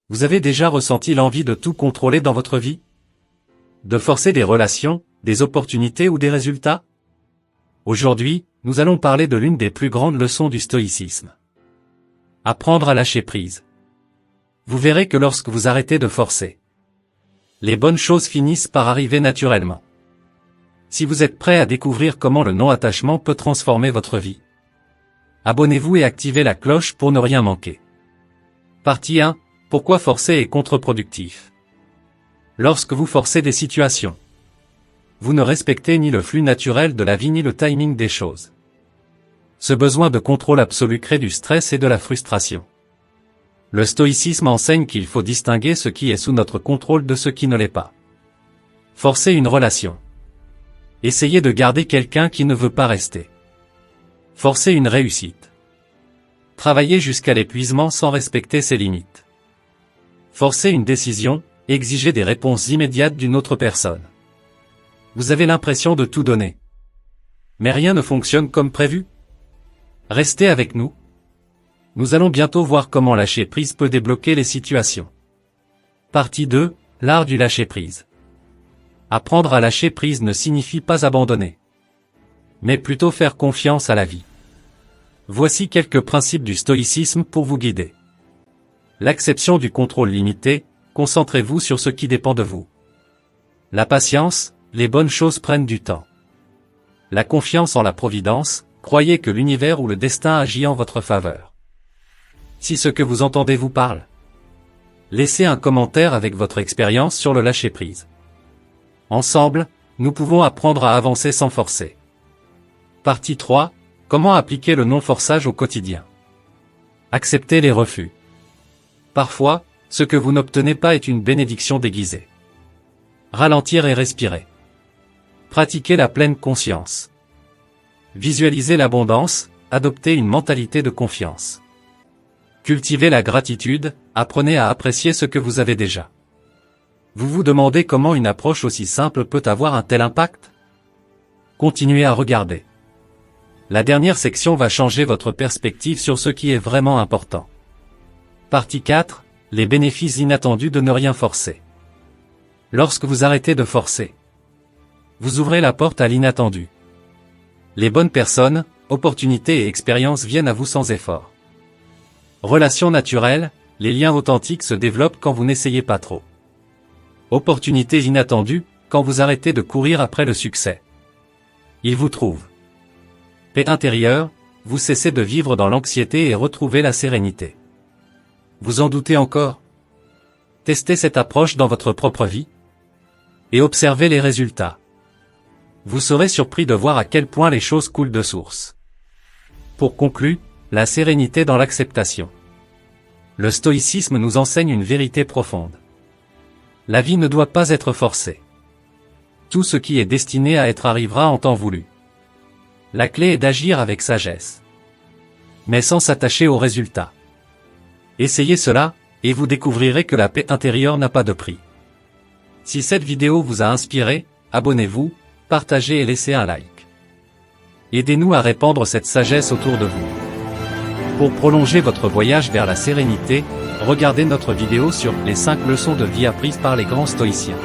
Vous avez déjà ressenti l'envie de tout contrôler dans votre vie? De forcer des relations, des opportunités ou des résultats? Aujourd'hui, nous allons parler de l'une des plus grandes leçons du stoïcisme. Apprendre à lâcher prise. Vous verrez que lorsque vous arrêtez de forcer, les bonnes choses finissent par arriver naturellement. Si vous êtes prêt à découvrir comment le non-attachement peut transformer votre vie, abonnez-vous et activez la cloche pour ne rien manquer. Partie 1. Pourquoi forcer est contre-productif? Lorsque vous forcez des situations, vous ne respectez ni le flux naturel de la vie ni le timing des choses. Ce besoin de contrôle absolu crée du stress et de la frustration. Le stoïcisme enseigne qu'il faut distinguer ce qui est sous notre contrôle de ce qui ne l'est pas. Forcer une relation. Essayez de garder quelqu'un qui ne veut pas rester. Forcer une réussite. Travailler jusqu'à l'épuisement sans respecter ses limites. Forcer une décision, exiger des réponses immédiates d'une autre personne. Vous avez l'impression de tout donner, mais rien ne fonctionne comme prévu. Restez avec nous. Nous allons bientôt voir comment lâcher prise peut débloquer les situations. Partie 2. L'art du lâcher prise. Apprendre à lâcher prise ne signifie pas abandonner, mais plutôt faire confiance à la vie. Voici quelques principes du stoïcisme pour vous guider. L'acceptation du contrôle limité, concentrez-vous sur ce qui dépend de vous. La patience, les bonnes choses prennent du temps. La confiance en la providence, croyez que l'univers ou le destin agit en votre faveur. Si ce que vous entendez vous parle, laissez un commentaire avec votre expérience sur le lâcher-prise. Ensemble, nous pouvons apprendre à avancer sans forcer. Partie 3. Comment appliquer le non-forçage au quotidien? Acceptez les refus. Parfois, ce que vous n'obtenez pas est une bénédiction déguisée. Ralentir et respirer. Pratiquez la pleine conscience. Visualisez l'abondance, adoptez une mentalité de confiance. Cultivez la gratitude, apprenez à apprécier ce que vous avez déjà. Vous vous demandez comment une approche aussi simple peut avoir un tel impact? Continuez à regarder. La dernière section va changer votre perspective sur ce qui est vraiment important. Partie 4. Les bénéfices inattendus de ne rien forcer. Lorsque vous arrêtez de forcer, vous ouvrez la porte à l'inattendu. Les bonnes personnes, opportunités et expériences viennent à vous sans effort. Relations naturelles, les liens authentiques se développent quand vous n'essayez pas trop. Opportunités inattendues, quand vous arrêtez de courir après le succès. Ils vous trouvent. Paix intérieure, vous cessez de vivre dans l'anxiété et retrouvez la sérénité. Vous en doutez encore? Testez cette approche dans votre propre vie et observez les résultats. Vous serez surpris de voir à quel point les choses coulent de source. Pour conclure, la sérénité dans l'acceptation. Le stoïcisme nous enseigne une vérité profonde. La vie ne doit pas être forcée. Tout ce qui est destiné à être arrivera en temps voulu. La clé est d'agir avec sagesse, mais sans s'attacher aux résultats. Essayez cela, et vous découvrirez que la paix intérieure n'a pas de prix. Si cette vidéo vous a inspiré, abonnez-vous, partagez et laissez un like. Aidez-nous à répandre cette sagesse autour de vous. Pour prolonger votre voyage vers la sérénité, regardez notre vidéo sur les 5 leçons de vie apprises par les grands stoïciens.